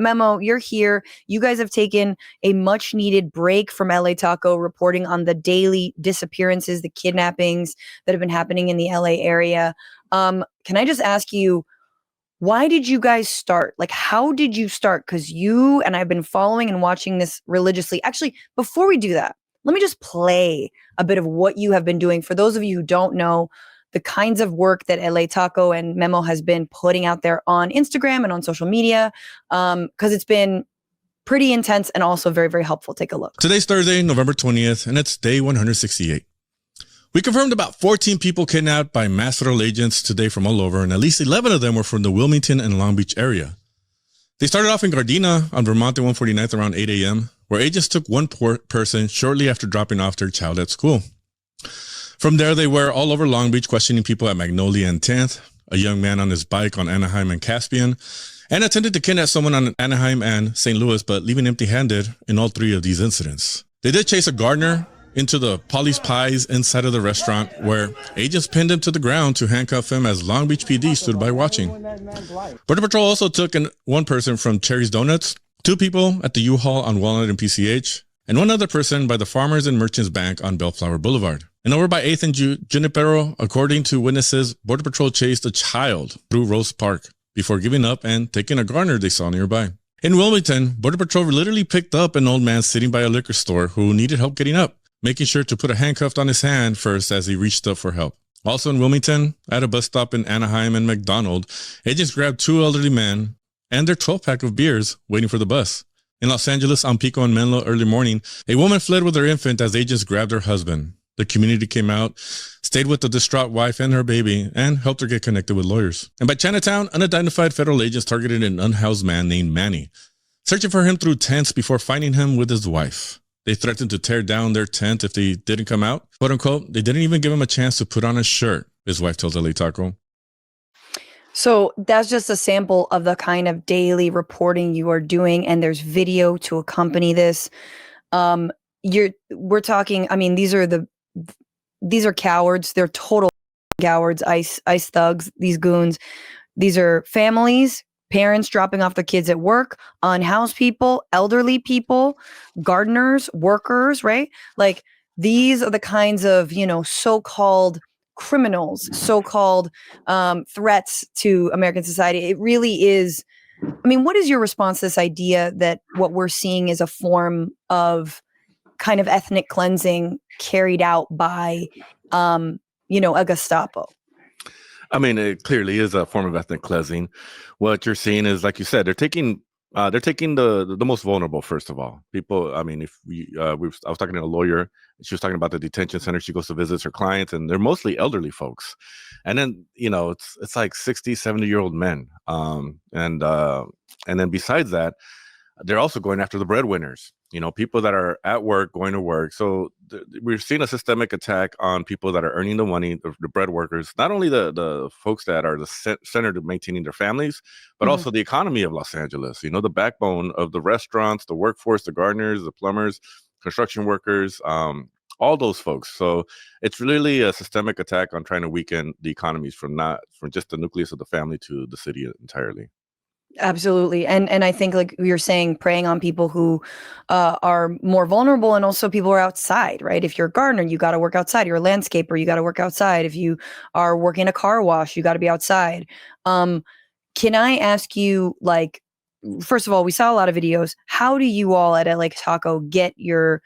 Memo, you're here. You guys have taken a much needed break from LA Taco, reporting on the daily disappearances, the kidnappings that have been happening in the LA area. Can I just ask you, why did you guys start? Like, how did you start? Because you and I've been following and watching this religiously. Actually, before we do that, let me just play a bit of what you have been doing. For those of you who don't know, the kinds of work that LA Taco and Memo has been putting out there on Instagram and on social media, because it's been pretty intense and also very, very helpful. Take a look. Today's Thursday, November 20th, and it's day 168. We confirmed about 14 people kidnapped by mass federal agents today from all over, and at least 11 of them were from the Wilmington and Long Beach area. They started off in Gardena on Vermont and 149th around 8 a.m., where agents took one person shortly after dropping off their child at school. From there, they were all over Long Beach, questioning people at Magnolia and 10th, a young man on his bike on Anaheim and Caspian, and attempted to kidnap someone on Anaheim and St. Louis, but leaving empty-handed in all three of these incidents. They did chase a gardener into the Polly's Pies inside of the restaurant, where agents pinned him to the ground to handcuff him as Long Beach PD stood by watching. Border Patrol also took one person from Cherry's Donuts, two people at the U-Haul on Walnut and PCH, and one other person by the Farmers and Merchants Bank on Bellflower Boulevard. And over by 8th and Junipero, according to witnesses, Border Patrol chased a child through Rose Park before giving up and taking a gardener they saw nearby. In Wilmington, Border Patrol literally picked up an old man sitting by a liquor store who needed help getting up, making sure to put a handcuff on his hand first as he reached up for help. Also in Wilmington, at a bus stop in Anaheim and McDonald, agents grabbed two elderly men and their 12-pack of beers waiting for the bus. In Los Angeles, on Pico and Menlo early morning, a woman fled with her infant as agents grabbed her husband. The community came out, stayed with the distraught wife and her baby, and helped her get connected with lawyers. And by Chinatown, unidentified federal agents targeted an unhoused man named Manny, searching for him through tents before finding him with his wife. They threatened to tear down their tent if they didn't come out. Quote unquote, they didn't even give him a chance to put on a shirt, his wife tells LA Taco. So that's just a sample of the kind of daily reporting you are doing, and there's video to accompany this. We're talking, I mean, these are cowards. They're total cowards, ice thugs, these goons. These are families, parents dropping off their kids at work, unhoused people, elderly people, gardeners, workers, right? Like, these are the kinds of, so-called criminals, so-called threats to American society. It really is. I mean, what is your response to this idea that what we're seeing is a form of kind of ethnic cleansing carried out by, a Gestapo? I mean, it clearly is a form of ethnic cleansing. What you're seeing is, like you said, they're taking the most vulnerable, first of all. People, I mean, I was talking to a lawyer, she was talking about the detention center she goes to visit her clients, and they're mostly elderly folks. And then, it's like 60, 70-year-old men. And then besides that, they're also going after the breadwinners, people that are at work, going to work. So we're seeing a systemic attack on people that are earning the money, the bread workers, not only the folks that are the center to maintaining their families, but also the economy of Los Angeles, the backbone of the restaurants, the workforce, the gardeners, the plumbers, construction workers, all those folks. So it's really a systemic attack on trying to weaken the economies from just the nucleus of the family to the city entirely. Absolutely. And I think, like you're saying, preying on people who are more vulnerable, and also people who are outside, right? If you're a gardener, you got to work outside. You're a landscaper, you got to work outside. If you are working a car wash, you got to be outside. Can I ask you, like, first of all, we saw a lot of videos. How do you all at LA Taco get your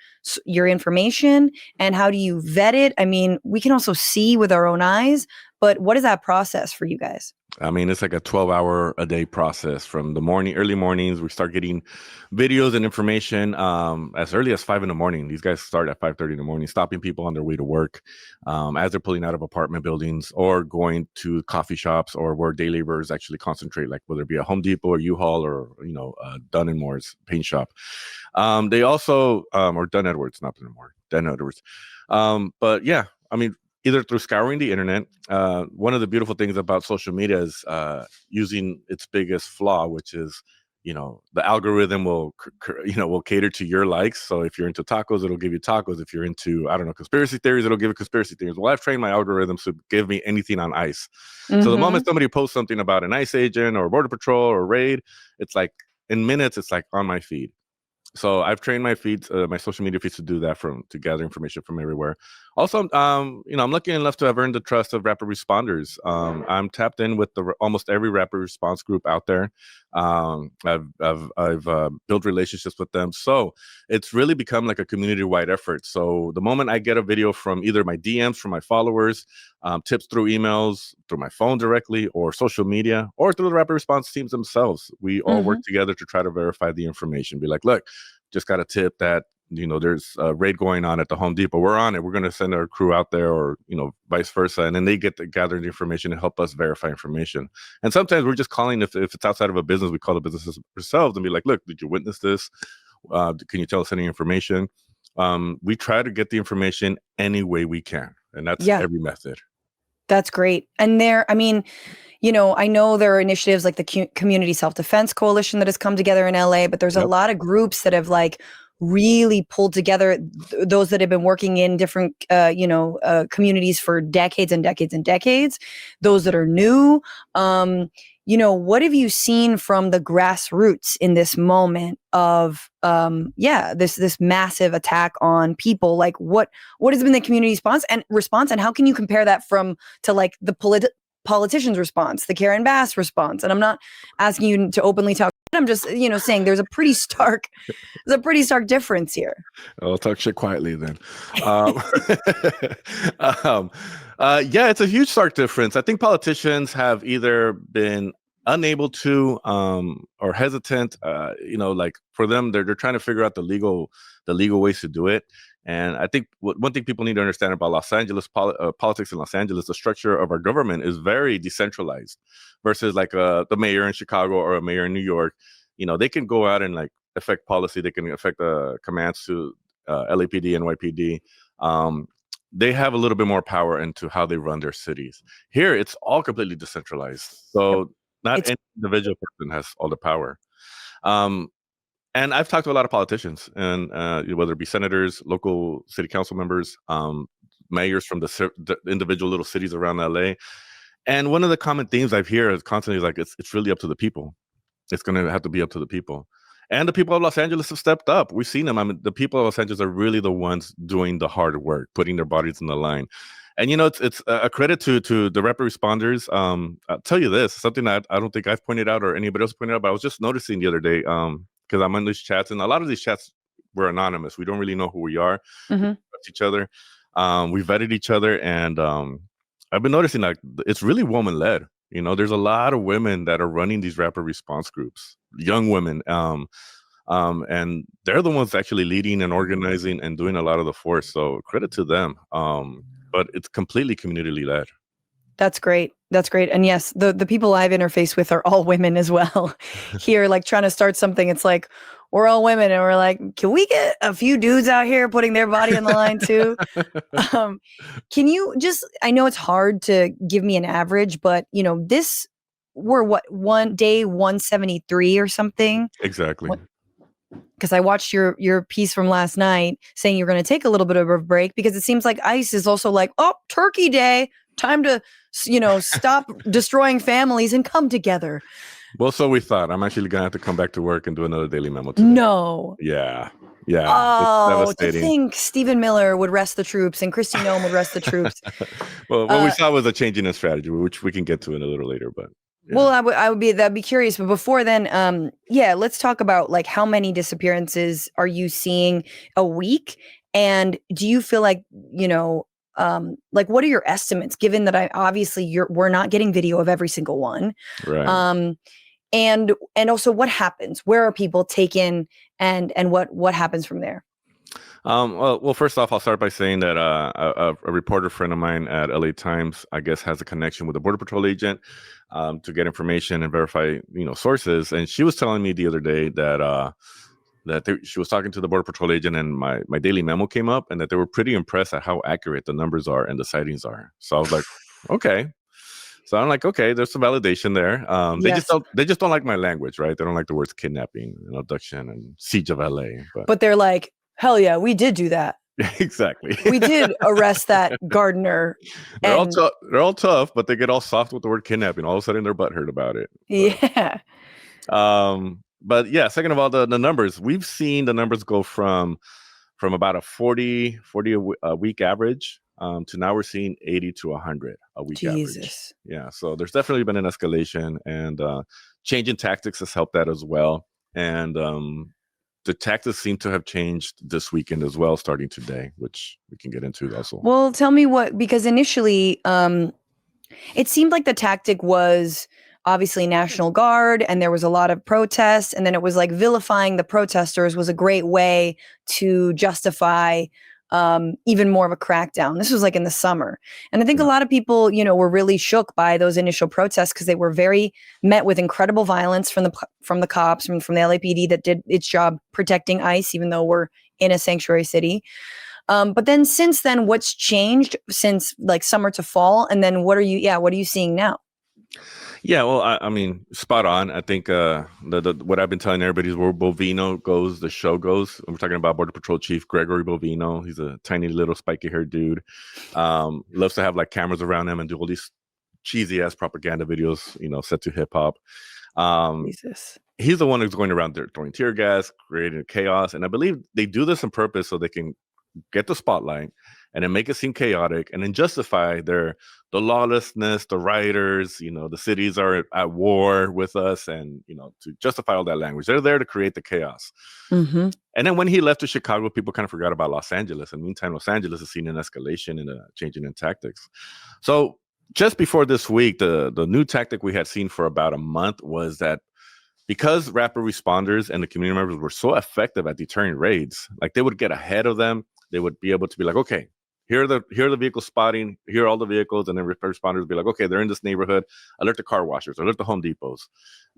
information, and how do you vet it? I mean, we can also see with our own eyes, but what is that process for you guys? I mean, it's like a 12-hour-a-day process. From the early mornings, we start getting videos and information as early as 5 a.m. These guys start at 5:30 in the morning, stopping people on their way to work as they're pulling out of apartment buildings or going to coffee shops, or where day laborers actually concentrate, like whether it be a Home Depot or U-Haul or Dunn & Moore's paint shop. They also or Dunn Edwards, not Dunn & Moore, Dunn Edwards. But yeah, I mean, either through scouring the internet. One of the beautiful things about social media is using its biggest flaw, which is, the algorithm will cater to your likes. So if you're into tacos, it'll give you tacos. If you're into, conspiracy theories, it'll give you conspiracy theories. Well, I've trained my algorithms to give me anything on ICE. So the moment somebody posts something about an ICE agent or Border Patrol or raid, it's like in minutes, it's like on my feed. So I've trained my feeds, my social media feeds to do that to gather information from everywhere. Also, I'm lucky enough to have earned the trust of rapid responders. I'm tapped in with almost every rapid response group out there. I've built relationships with them. So it's really become like a community-wide effort. So the moment I get a video from either my DMs from my followers, tips through emails, through my phone directly, or social media, or through the rapid response teams themselves, we all work together to try to verify the information. Be like, look, just got a tip that there's a raid going on at the Home Depot. We're on it. We're going to send our crew out there, or vice versa, and then they get to gather the information and help us verify information. And sometimes we're just calling, if it's outside of a business, we call the businesses ourselves and be like, look, did you witness this? Can you tell us any information? We try to get the information any way we can, and that's every method. That's great. And I know there are initiatives like the Community Self-Defense Coalition that has come together in LA, but there's a lot of groups that have really pulled together those that have been working in different, communities for decades and decades and decades, those that are new. What have you seen from the grassroots in this moment of, this massive attack on people? Like what has been the community response, and how can you compare that to the politicians' response, the Karen Bass response? And I'm not asking you to openly talk. I'm just, saying there's a pretty stark difference here. I'll talk shit quietly then. It's a huge stark difference. I think politicians have either been unable to or hesitant. For them, they're trying to figure out the legal ways to do it. And I think one thing people need to understand about Los Angeles politics in Los Angeles, the structure of our government is very decentralized versus the mayor in Chicago or a mayor in New York. They can go out and affect policy. They can affect the commands to LAPD, NYPD. They have a little bit more power into how they run their cities. Here, it's all completely decentralized. So not any individual person has all the power. And I've talked to a lot of politicians, and whether it be senators, local city council members, mayors from the individual little cities around LA. And one of the common themes I've heard is constantly it's really up to the people. It's going to have to be up to the people. And the people of Los Angeles have stepped up. We've seen them. I mean, the people of Los Angeles are really the ones doing the hard work, putting their bodies on the line. And, it's a credit to the rapid responders. I'll tell you this, something that I don't think I've pointed out or anybody else pointed out, but I was just noticing the other day, because I'm on these chats, and a lot of these chats were anonymous. We don't really know who we are. We trust each other. We vetted each other, and I've been noticing it's really woman-led. There's a lot of women that are running these rapid response groups, young women, and they're the ones actually leading and organizing and doing a lot of the force. So credit to them. But it's completely community-led. That's great. That's great. And yes, the people I've interfaced with are all women as well. Here, trying to start something, it's we're all women, and we're like, can we get a few dudes out here putting their body on the line too? Can you I know it's hard to give me an average, but we're day 173 or something? Exactly. Because I watched your piece from last night saying you're going to take a little bit of a break, because it seems like ICE is also Turkey Day, time to, stop destroying families and come together. Well, so we thought. I'm actually going to have to come back to work and do another daily memo today. No. Yeah. Oh, to think Stephen Miller would rest the troops and Kristi Noem would rest the troops. Well, what we saw was a change in the strategy, which we can get to in a little later, but. Yeah. Well, that'd be curious. But before then, let's talk about how many disappearances are you seeing a week? And do you feel what are your estimates, given that we're not getting video of every single one? Right. And also what happens? Where are people taken, and what happens from there? Well, first off, I'll start by saying that a reporter friend of mine at LA Times, I guess, has a connection with a Border Patrol agent to get information and verify, sources. And she was telling me the other day that she was talking to the Border Patrol agent, and my daily memo came up, and that they were pretty impressed at how accurate the numbers are and the sightings are. So I was like, okay. So I'm like, okay, there's some validation there. They just don't like my language, right? They don't like the words kidnapping and abduction and siege of LA. But they're like, hell yeah, we did do that. Exactly. We did arrest that gardener. They're all tough, but they get all soft with the word kidnapping. All of a sudden, their butt hurt about it. Yeah. But yeah, second of all, the numbers, we've seen the numbers go from about a 40 a week average to now we're seeing 80 to 100 a week average. Jesus. Yeah, so there's definitely been an escalation, and changing tactics has helped that as well. And the tactics seem to have changed this weekend as well, starting today, which we can get into also. Well, tell me what, because initially it seemed like the tactic was obviously National Guard, and there was a lot of protests, and then it was like vilifying the protesters was a great way to justify even more of a crackdown. This was like in the summer. And I think a lot of people, were really shook by those initial protests because they were met with incredible violence from the cops, from the LAPD that did its job protecting ICE, even though we're in a sanctuary city. But then since then, what's changed since like summer to fall? And then what are you seeing now? Yeah, well, I mean, spot on. I think what I've been telling everybody is where Bovino goes, the show goes. We're talking about Border Patrol Chief Gregory Bovino. He's a tiny little spiky-haired dude. Loves to have like cameras around him and do all these cheesy-ass propaganda videos, set to hip-hop. Jesus. He's the one who's going around there throwing tear gas, creating chaos. And I believe they do this on purpose so they can get the spotlight and then make it seem chaotic and then justify the lawlessness, the rioters, the cities are at war with us, and, to justify all that language. They're there to create the chaos. Mm-hmm. And then when he left to Chicago, people kind of forgot about Los Angeles. And meantime, Los Angeles has seen an escalation and a changing in tactics. So just before this week, the new tactic we had seen for about a month was that because rapid responders and the community members were so effective at deterring raids, like they would get ahead of them. They would be able to be like, okay, here are the vehicles spotting, here are all the vehicles, and then responders would be like, okay, they're in this neighborhood, alert the car washers, alert the Home Depots,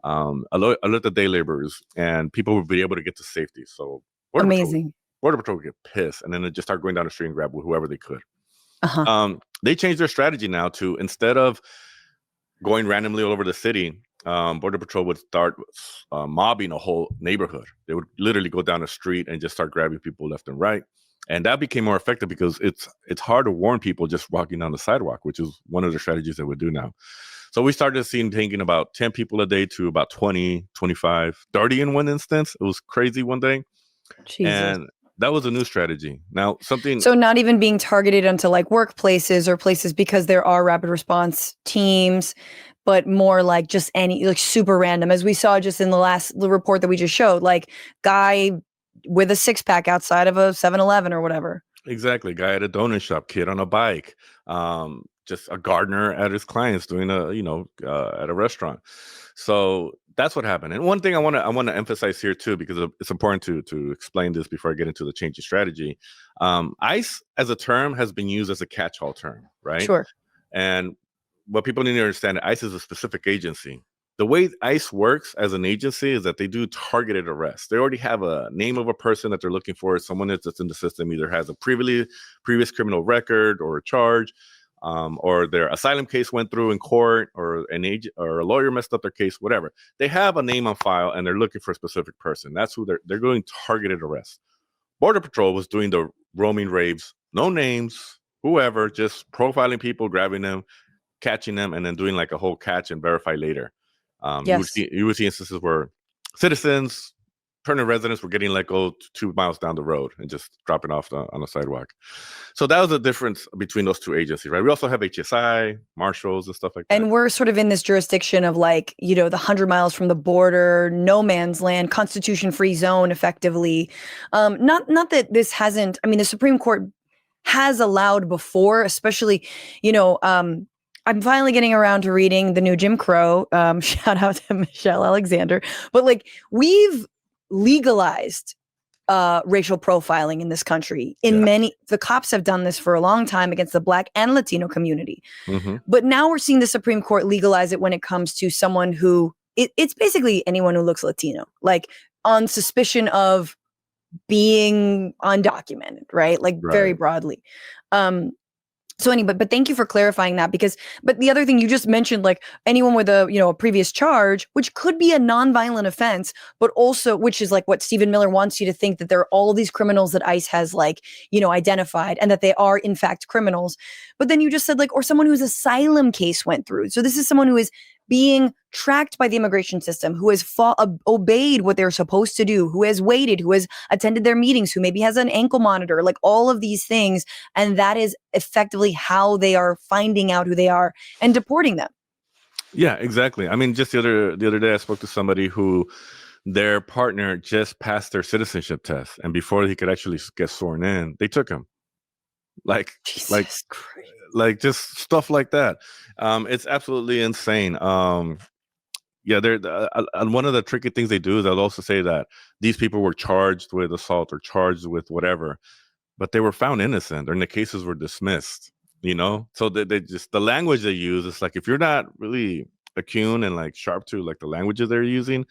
alert the day laborers, and people would be able to get to safety. So Border Patrol would get pissed, and then they just start going down the street and grab whoever they could. Uh-huh. They changed their strategy now to, instead of going randomly all over the city, Border Patrol would start mobbing a whole neighborhood. They would literally go down the street and just start grabbing people left and right. And that became more effective because it's hard to warn people just walking down the sidewalk, which is one of the strategies they would do now. So we started thinking about 10 people a day to about 20, 25, 30 in one instance. It was crazy one day. Jesus. And that was a new strategy. Now, So not even being targeted onto like workplaces or places because there are rapid response teams, but more like just like super random, as we saw just in the report that we just showed, like guy with a 6-pack outside of a 7-Eleven or whatever. Exactly. Guy at a donut shop, kid on a bike, just a gardener at his clients doing at a restaurant. So that's what happened. And one thing I want to emphasize here too, because it's important to explain this before I get into the changing strategy. ICE as a term has been used as a catch-all term, right? Sure. And what people need to understand, ICE is a specific agency. The way ICE works as an agency is that they do targeted arrests. They already have a name of a person that they're looking for. Someone that's in the system either has a previous criminal record or a charge, or their asylum case went through in court, or or a lawyer messed up their case, whatever. They have a name on file and they're looking for a specific person. That's who they're doing targeted arrests. Border Patrol was doing the roaming raids, no names, whoever, just profiling people, grabbing them, catching them, and then doing like a whole catch and verify later. Yes. You would see instances where citizens, permanent residents, were getting let go 2 miles down the road and just dropping off on the sidewalk. So that was the difference between those two agencies, right? We also have HSI, marshals, and stuff like that. And we're sort of in this jurisdiction of like, the 100 miles from the border, no man's land, constitution-free zone, effectively. Not that this hasn't. I mean, the Supreme Court has allowed before, especially, I'm finally getting around to reading the new Jim Crow. Shout out to Michelle Alexander. But like, we've legalized racial profiling in this country. The cops have done this for a long time against the Black and Latino community. Mm-hmm. But now we're seeing the Supreme Court legalize it when it comes to someone who it's basically anyone who looks Latino, like on suspicion of being undocumented, right? Like very broadly. So anyway, but thank you for clarifying that, but the other thing you just mentioned, like anyone with a previous charge, which could be a nonviolent offense, but also, which is like what Stephen Miller wants you to think, that there are all these criminals that ICE has identified and that they are in fact criminals. But then you just said or someone whose asylum case went through. So this is someone who is being tracked by the immigration system, who has obeyed what they're supposed to do, who has waited, who has attended their meetings, who maybe has an ankle monitor, like all of these things. And that is effectively how they are finding out who they are and deporting them. Yeah, exactly. I mean, just the other day, I spoke to somebody who their partner just passed their citizenship test, and before he could actually get sworn in, they took him. Like, Jesus Christ. like just stuff like that. It's absolutely insane. Yeah, and one of the tricky things they do is they'll also say that these people were charged with assault or charged with whatever, but they were found innocent, and the cases were dismissed. So they just, the language they use is like, if you're not really attuned and like sharp to like the languages they're using,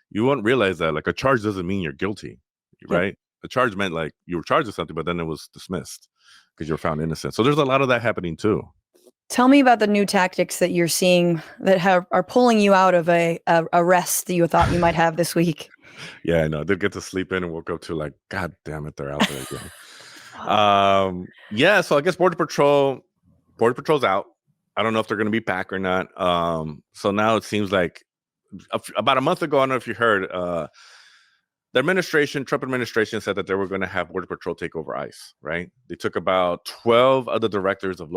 you won't realize that like a charge doesn't mean you're guilty, right? A charge meant like you were charged with something, but then it was dismissed because you were found innocent. So there's a lot of that happening too. Tell me about the new tactics that you're seeing that are pulling you out of a rest that you thought you might have this week. Yeah, I know. They'd get to sleep in and woke up to like, God damn it, they're out there again. Yeah, so I guess Border Patrol's out. I don't know if they're going to be back or not. So now it seems like about a month ago, I don't know if you heard, the Trump administration said that they were going to have Border Patrol take over ICE, right? They took about 12 other directors of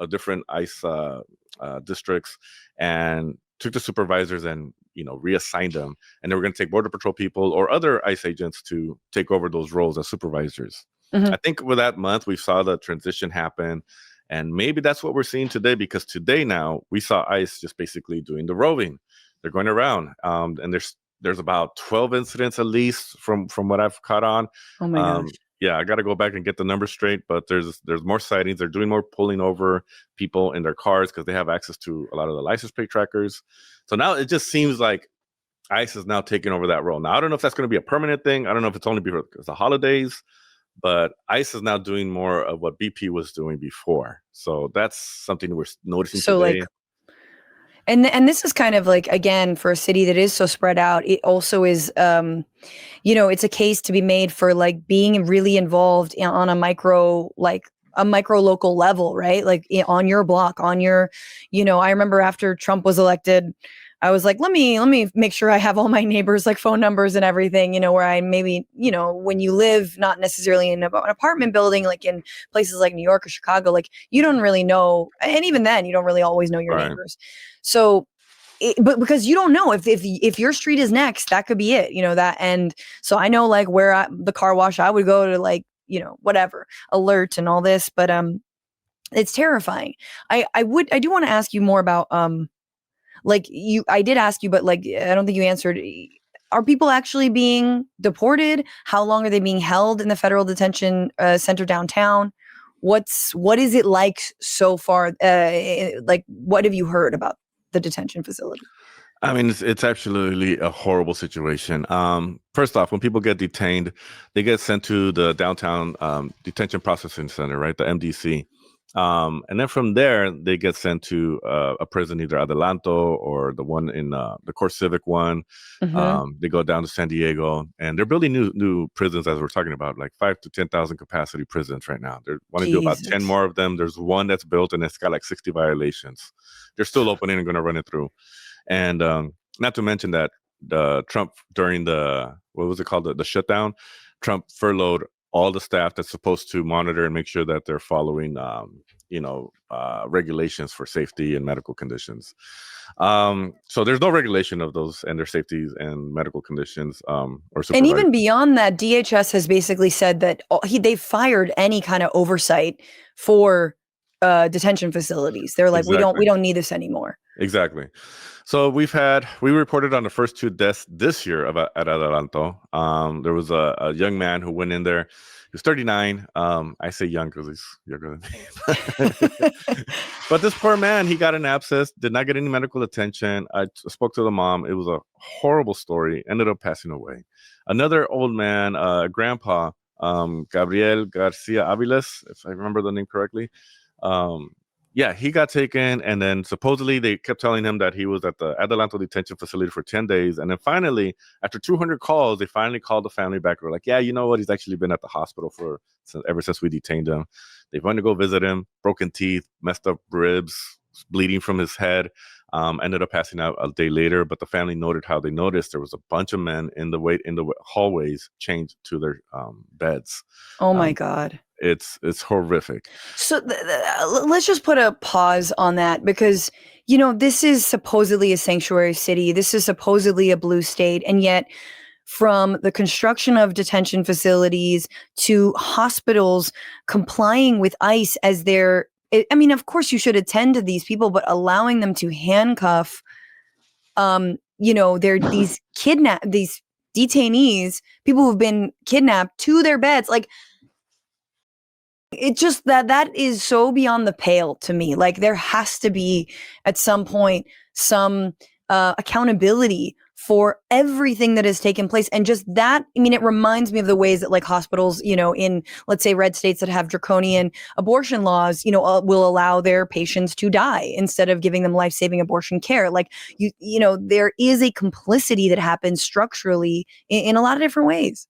different ICE districts and took the supervisors and, reassigned them. And they were going to take Border Patrol people or other ICE agents to take over those roles as supervisors. Mm-hmm. I think with that month, we saw the transition happen. And maybe that's what we're seeing today, because today now we saw ICE just basically doing the roving. They're going around, and there's about 12 incidents at least from what I've caught on. Oh my gosh. Yeah, I got to go back and get the numbers straight, but there's more sightings. They're doing more pulling over people in their cars because they have access to a lot of the license plate trackers. So now it just seems like ICE is now taking over that role. Now, I don't know if that's going to be a permanent thing. I don't know if it's only because of the holidays, but ICE is now doing more of what BP was doing before. So that's something we're noticing today. And this is kind of like, again, for a city that is so spread out, it also is, it's a case to be made for like being really involved on a micro local level, right? Like on your block, on your, I remember after Trump was elected, I was like, let me make sure I have all my neighbors' like phone numbers and everything, where I maybe, when you live not necessarily in an apartment building, like in places like New York or Chicago, like you don't really know. And even then you don't really always know your neighbors. So, but because you don't know if your street is next, that could be it, that. And so I know like where the car wash, I would go to like, whatever alert and all this, but, it's terrifying. I do want to ask you more about, I did ask you, but like, I don't think you answered. Are people actually being deported? How long are they being held in the federal detention center downtown? What is it like so far? Like, what have you heard about the detention facility? I mean, it's absolutely a horrible situation. First off, when people get detained, they get sent to the downtown detention processing center, right? The MDC. And then from there, they get sent to a prison, either Adelanto or the one in the Core Civic one. Mm-hmm. They go down to San Diego, and they're building new prisons, as we're talking about, like 5,000 to 10,000 capacity prisons right now. They want to do about 10 more of them. There's one that's built, and it's got like 60 violations. They're still opening and going to run it through. And not to mention that Trump, during the, what was it called, the shutdown, Trump furloughed all the staff that's supposed to monitor and make sure that they're following, regulations for safety and medical conditions. So there's no regulation of those and their safety and medical conditions. And even beyond that, DHS has basically said that they've fired any kind of oversight for detention facilities. They're like, we don't need this anymore. Exactly. So we reported on the first 2 deaths this year at Adelanto. There was a young man who went in there. He was 39. I say young because he's younger than me. But this poor man, he got an abscess, did not get any medical attention. I spoke to the mom. It was a horrible story. Ended up passing away. Another old man, grandpa, Gabriel Garcia Aviles, if I remember the name correctly. Yeah, he got taken, and then supposedly they kept telling him that he was at the Adelanto detention facility for 10 days. And then finally, after 200 calls, they finally called the family back. They're like, yeah, you know what? He's actually been at the hospital ever since we detained him. They went to go visit him, broken teeth, messed up ribs, bleeding from his head. Ended up passing out a day later, but the family noted how they noticed there was a bunch of men in the hallways chained to their beds. Oh my God. It's horrific. So let's just put a pause on that because, this is supposedly a sanctuary city. This is supposedly a blue state. And yet, from the construction of detention facilities to hospitals complying with ICE as of course you should attend to these people, but allowing them to handcuff, they're these detainees, people who've been kidnapped to their beds. Like, it just that is so beyond the pale to me. Like, there has to be at some point some accountability for everything that has taken place. And just that, it reminds me of the ways that, like, hospitals, in, let's say, red states that have draconian abortion laws, will allow their patients to die instead of giving them life-saving abortion care. Like, there is a complicity that happens structurally in a lot of different ways.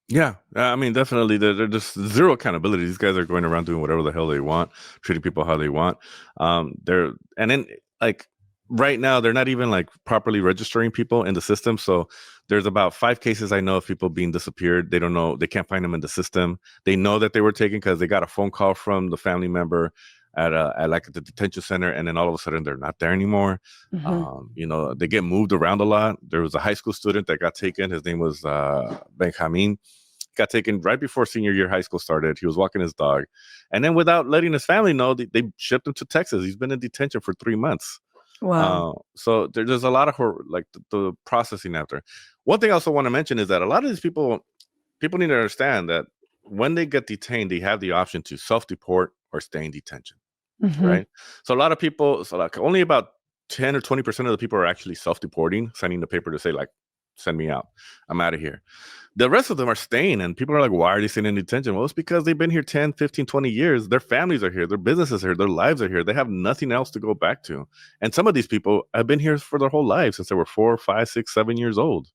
Yeah, definitely. They're just zero accountability. These guys are going around doing whatever the hell they want, treating people how they want. Right now, they're not even like properly registering people in the system. So there's about 5 cases I know of people being disappeared. They don't know, they can't find them in the system. They know that they were taken because they got a phone call from the family member at the detention center, and then all of a sudden they're not there anymore. They get moved around a lot. There was a high school student that got taken. His name was Benjamin. Got taken right before senior year high school started. He was walking his dog, and then without letting his family know, they shipped him to Texas. He's been in detention for 3 months. Wow. So there's a lot of the processing after. One thing I also want to mention is that a lot of these people need to understand that when they get detained, they have the option to self-deport or stay in detention, right? So a lot of people, only about 10 or 20% of the people are actually self-deporting, signing the paper to say, like, send me out. I'm out of here. The rest of them are staying, and people are like, why are they staying in detention? Well, it's because they've been here 10, 15, 20 years. Their families are here. Their businesses are here. Their lives are here. They have nothing else to go back to. And some of these people have been here for their whole lives since they were 4, 5, 6, 7 years old.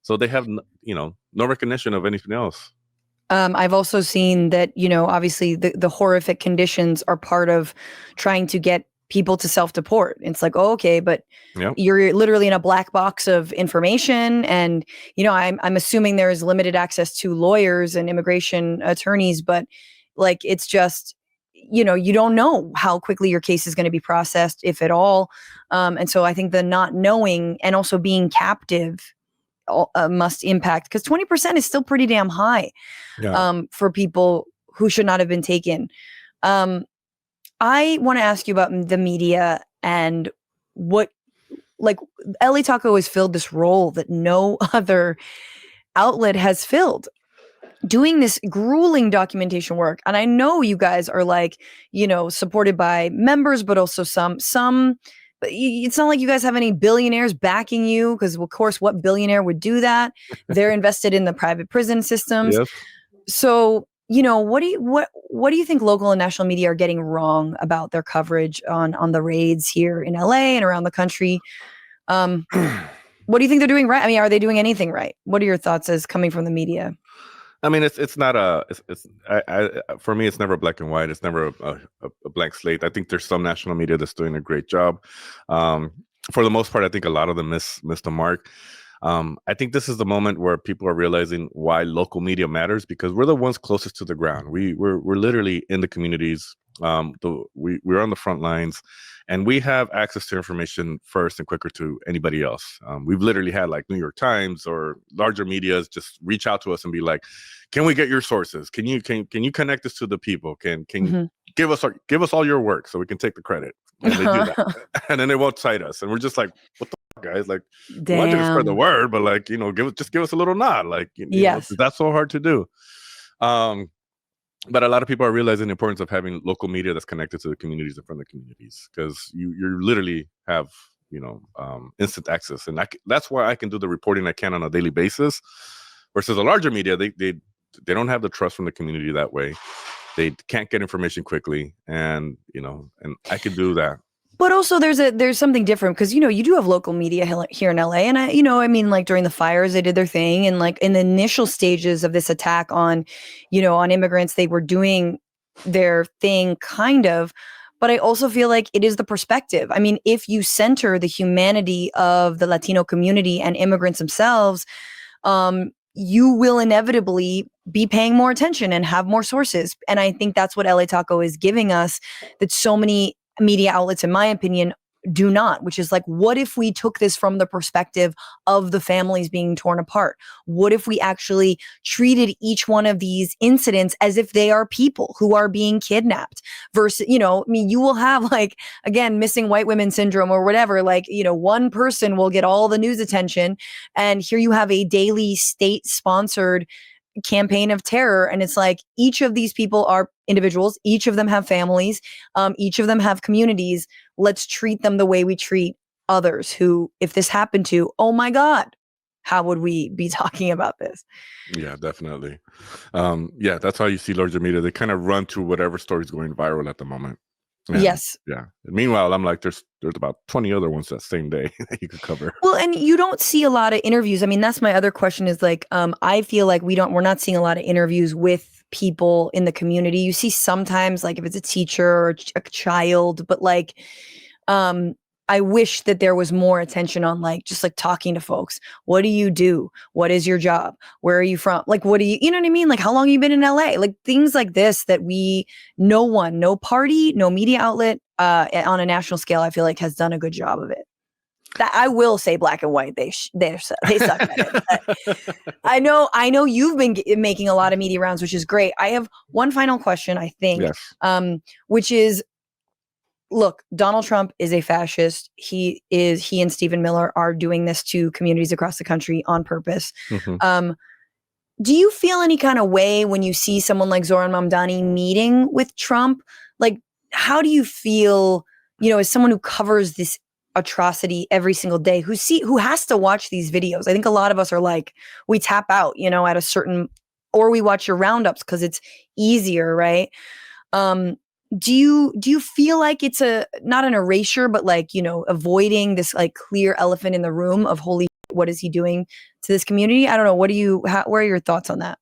So they have, no recognition of anything else. I've also seen that, obviously the horrific conditions are part of trying to get people to self-deport. It's like, oh, okay, but you're literally in a black box of information. And, I'm assuming there is limited access to lawyers and immigration attorneys, but, like, it's just, you don't know how quickly your case is going to be processed, if at all. And so I think the not knowing and also being captive must impact, because 20% is still pretty damn high for people who should not have been taken. I want to ask you about the media and what, like, LA Taco has filled this role that no other outlet has filled, doing this grueling documentation work. And I know you guys are, like, supported by members, but also some, but it's not like you guys have any billionaires backing you, because of course, what billionaire would do that? They're invested in the private prison systems. Yes. So, what do you think local and national media are getting wrong about their coverage on the raids here in LA and around the country? What do you think they're doing right? I mean, are they doing anything right? What are your thoughts as coming from the media? It's not for me, it's never black and white. It's never a blank slate. I think there's some national media that's doing a great job. For the most part, I think a lot of them miss the mark. I think this is the moment where people are realizing why local media matters, because we're the ones closest to the ground. We're literally in the communities. We're on the front lines, and we have access to information first and quicker to anybody else. We've literally had, like, New York Times or larger medias just reach out to us and be like, "Can we get your sources? Can you connect us to the people? Can you give us all your work so we can take the credit?" And they do that, and then they won't cite us, and we're just like, "What the fuck, guys? Like, we want you to spread the word, but, like, give us a little nod. Like, that's so hard to do." But a lot of people are realizing the importance of having local media that's connected to the communities and from the communities, because you literally have, instant access. And that's why I can do the reporting I can on a daily basis, versus a larger media. They don't have the trust from the community that way. They can't get information quickly. And, and I can do that. But also there's something different, because, you do have local media here in LA, and like during the fires, they did their thing. And, like, in the initial stages of this attack on immigrants, they were doing their thing, kind of. but I also feel like it is the perspective. I mean, if you center the humanity of the Latino community and immigrants themselves, you will inevitably be paying more attention and have more sources. And I think that's what LA Taco is giving us, that so many media outlets, in my opinion, do not, which is like, what if we took this from the perspective of the families being torn apart? What if we actually treated each one of these incidents as if they are people who are being kidnapped versus, I mean, you will have like, again, missing white women syndrome or whatever, like, one person will get all the news attention. And here you have a daily state sponsored campaign of terror. And it's like, each of these people are individuals. Each of them have families. Each of them have communities. Let's treat them the way we treat others who, if this happened to, oh my God, how would we be talking about this? Yeah, definitely. Yeah, that's how you see larger media. They kind of run to whatever story's going viral at the moment. And, yes. Yeah. Meanwhile, I'm like, there's about 20 other ones that same day that you could cover. Well, and you don't see a lot of interviews. I mean, that's my other question is like, I feel like we're not seeing a lot of interviews with people in the community. You see sometimes like if it's a teacher or a child, but like, I wish that there was more attention on like, just like talking to folks. What do you do? What is your job? Where are you from? Like, what do you know what I mean? Like, how long have you been in LA? Like things like this that no party, no media outlet, on a national scale, I feel like has done a good job of it. That I will say, Black and White, they suck at it. But I know you've been making a lot of media rounds, which is great. I have one final question, I think, Yes. Which is, look, Donald Trump is a fascist. He and Stephen Miller are doing this to communities across the country on purpose. Mm-hmm. Do you feel any kind of way when you see someone like Zoran Mamdani meeting with Trump? Like, how do you feel, as someone who covers this atrocity every single day, who has to watch these videos? I think a lot of us are like, we tap out, at a certain, or we watch your roundups because it's easier, right? Do you feel like it's not an erasure, but like, avoiding this like clear elephant in the room of holy shit, what is he doing to this community? I don't know. Where are your thoughts on that?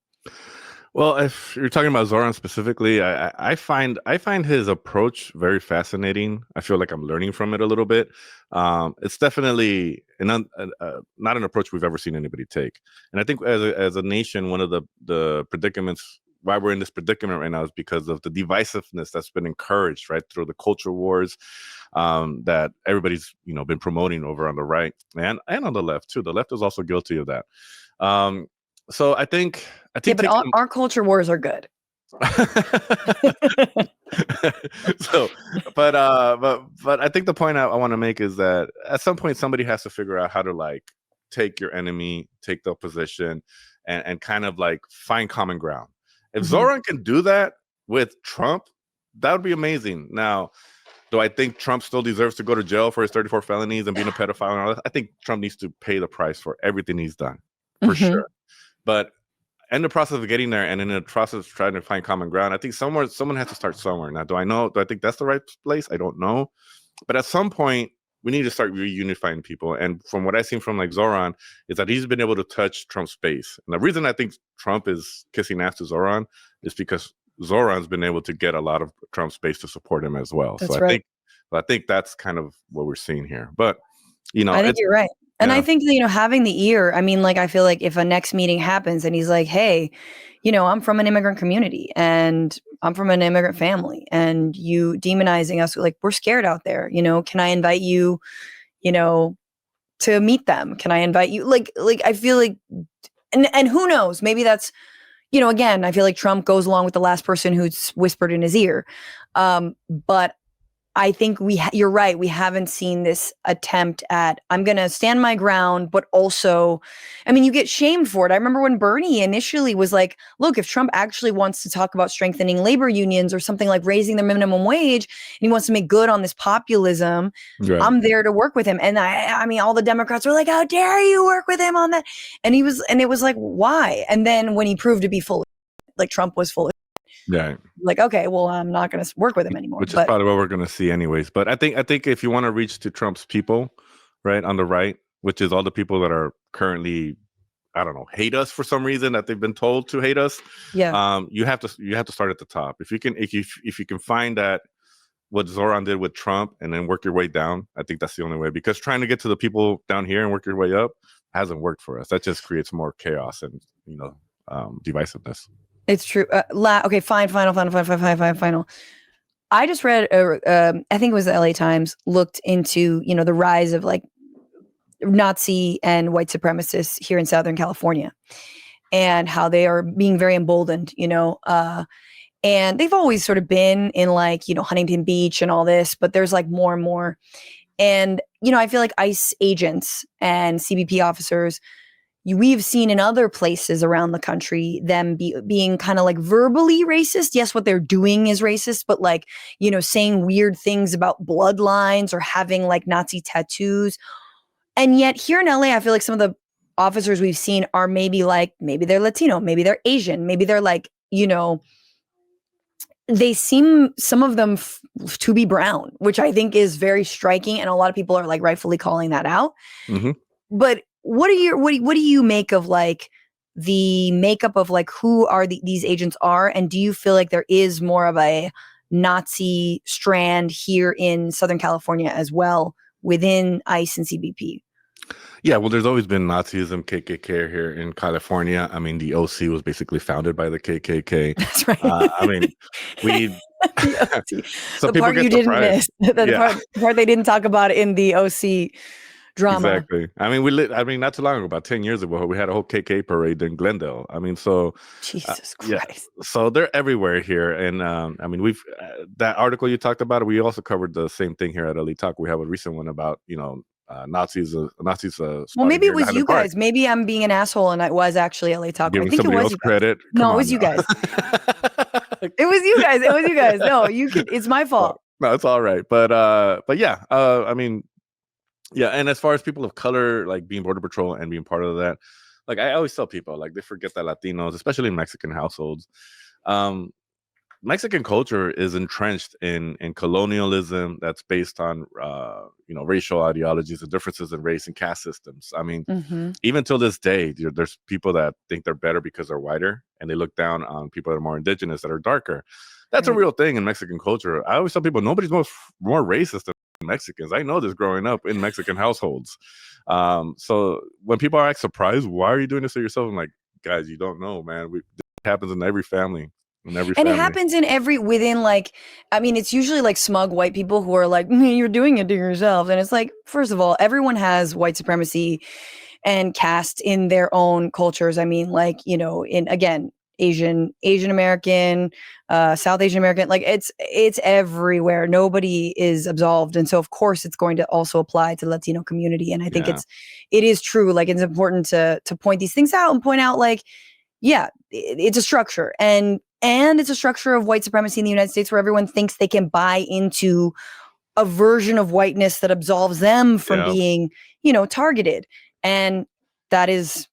Well, if you're talking about Zoran specifically, I find his approach very fascinating. I feel like I'm learning from it a little bit. It's definitely not an approach we've ever seen anybody take. And I think as a nation, one of the predicaments why we're in this predicament right now is because of the divisiveness that's been encouraged right through the culture wars that everybody's been promoting over on the right and on the left too. The left is also guilty of that. So I think yeah, but our culture wars are good. So, but I think the point I want to make is that at some point somebody has to figure out how to like take your enemy, take the opposition, and kind of like find common ground. If Zoran can do that with Trump, that would be amazing. Now, do I think Trump still deserves to go to jail for his 34 felonies and being a pedophile and all that? I think Trump needs to pay the price for everything he's done, for sure. But in the process of getting there and in the process of trying to find common ground, I think someone has to start somewhere. Now, do I think that's the right place? I don't know. But at some point, we need to start reunifying people. And from what I've seen from like Zoran is that he's been able to touch Trump's base. And the reason I think Trump is kissing ass to Zoran is because Zoran's been able to get a lot of Trump's base to support him as well. That's so right. I think that's kind of what we're seeing here. But I think you're right. And I think, having the ear, I mean, like, I feel like if a next meeting happens and he's like, hey, I'm from an immigrant community and I'm from an immigrant family and you demonizing us, like, we're scared out there, can I invite you, to meet them? Can I invite you? Like, I feel like, and who knows, maybe that's, again, I feel like Trump goes along with the last person who's whispered in his ear. But I think you're right. We haven't seen this attempt at, I'm going to stand my ground, but also, I mean, you get shamed for it. I remember when Bernie initially was like, look, if Trump actually wants to talk about strengthening labor unions or something like raising the minimum wage, and he wants to make good on this populism, right, I'm there to work with him. And I mean, all the Democrats were like, how dare you work with him on that? And it was like, why? And then when he proved to be full, like Trump was full of, yeah, like, okay, well, I'm not going to work with him anymore. Which is probably what we're going to see anyways. But I think if you want to reach to Trump's people, right, on the right, which is all the people that are currently, I don't know, hate us for some reason that they've been told to hate us. Yeah. You have to start at the top. If you can find that what Zoran did with Trump and then work your way down. I think that's the only way, because trying to get to the people down here and work your way up hasn't worked for us. That just creates more chaos and, divisiveness. It's true. Okay, final. I just read, I think it was the LA Times, looked into, the rise of like Nazi and white supremacists here in Southern California and how they are being very emboldened, and they've always sort of been in like, Huntington Beach and all this, but there's like more and more. And, I feel like ICE agents and CBP officers, we've seen in other places around the country them being kind of like verbally racist. Yes, what they're doing is racist, but like, saying weird things about bloodlines or having like Nazi tattoos. And yet here in LA, I feel like some of the officers we've seen are maybe they're Latino, maybe they're Asian, maybe they're like, they seem, some of them to be brown, which I think is very striking. And a lot of people are like rightfully calling that out. Mm-hmm. But what do you make of like the makeup of like who are these agents are? And do you feel like there is more of a Nazi strand here in Southern California as well within ICE and CBP? Yeah, well, there's always been Nazism, KKK here in California. I mean, the OC was basically founded by the KKK. That's right. So the people part get you surprised. didn't miss, the part they didn't talk about in the OC drama. Exactly. I mean, not too long ago, about 10 years ago, we had a whole KK parade in Glendale. I mean, so Jesus Christ. Yeah, so they're everywhere here. And I mean, we've that article you talked about, we also covered the same thing here at LA Talk. We have a recent one about, Nazis. Well, maybe it was you guys. Maybe I'm being an asshole, and it was actually LA Talk. Giving I think somebody it was else you credit. No, it was you guys. It was you guys. It was you guys. No, it's my fault. No, it's all right. But yeah. I mean, yeah. And as far as people of color, like being Border Patrol and being part of that, like I always tell people, like they forget that Latinos, especially in Mexican households, Mexican culture is entrenched in colonialism that's based on racial ideologies and differences in race and caste systems. I mean, even till this day, there's people that think they're better because they're whiter, and they look down on people that are more indigenous that are darker. That's a real thing in Mexican culture. I always tell people nobody's more racist than Mexicans. I know this growing up in Mexican households. So when people are like surprised, why are you doing this to yourself? I'm like, guys, you don't know, man. This happens in every family. And it happens within like, I mean, it's usually like smug white people who are like, you're doing it to yourself. And it's like, first of all, everyone has white supremacy and caste in their own cultures. I mean, like, in, again, Asian American, South Asian American, like it's everywhere. Nobody is absolved. And so of course it's going to also apply to the Latino community. And I think it is true. Like it's important to point these things out and point out like, yeah, it's a structure and it's a structure of white supremacy in the United States where everyone thinks they can buy into a version of whiteness that absolves them from being, targeted. And that is,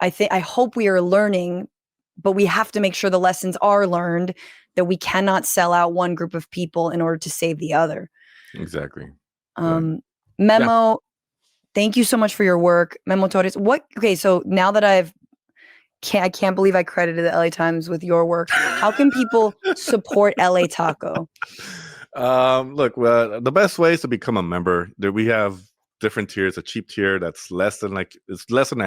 I hope we are learning, but we have to make sure the lessons are learned, that we cannot sell out one group of people in order to save the other. Exactly. Memo, thank you so much for your work. Memo Torres. Okay, so now that I can't believe I credited the LA Times with your work. How can people support LA Taco? Look, the best way is to become a member. We have different tiers. A cheap tier that's less than a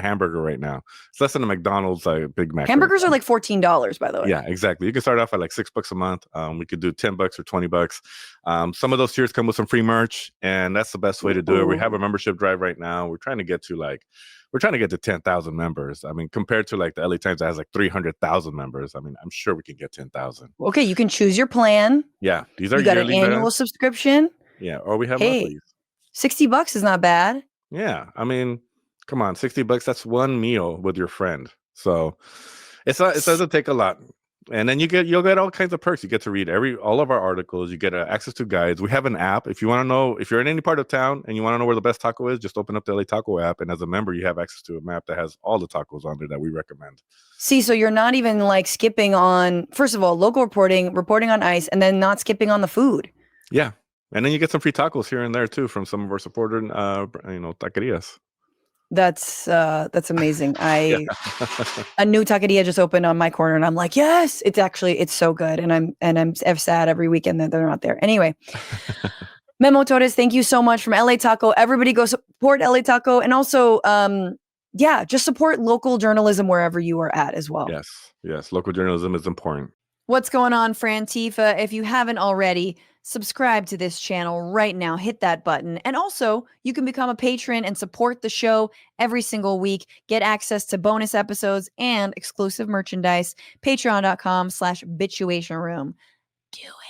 hamburger right now. It's less than a McDonald's Big Mac. Hamburgers are like $14, by the way. Yeah, exactly. You can start off at like $6 a month. We could do $10 or $20. Some of those tiers come with some free merch, and that's the best way to do it. We have a membership drive right now. We're trying to get to 10,000 members. I mean, compared to like the LA Times that has like 300,000 members. I mean, I'm sure we can get 10,000. Okay, you can choose your plan. Yeah, these are you got an annual subscription. Yeah, or we have monthlies. $60 is not bad. Yeah, I mean, come on, $60. That's one meal with your friend. So it doesn't take a lot. And then you'll get all kinds of perks. You get to read all of our articles. You get access to guides. We have an app. If you want to know, if you're in any part of town and you want to know where the best taco is, just open up the LA Taco app. And as a member, you have access to a map that has all the tacos on there that we recommend. See, so you're not even like skipping on, first of all, local reporting on ICE, and then not skipping on the food. Yeah. And then you get some free tacos here and there too from some of our supported, taquerias. That's amazing. A new taqueria just opened on my corner, and I'm like, yes, it's so good. And I'm sad every weekend that they're not there. Anyway, Memo Torres, thank you so much from LA Taco. Everybody go support LA Taco, and also, just support local journalism wherever you are at as well. Yes, local journalism is important. What's going on, Frantifa? If you haven't already, subscribe to this channel right now. Hit that button. And also, you can become a patron and support the show every single week. Get access to bonus episodes and exclusive merchandise. Patreon.com/Bitchuation Room. Do it.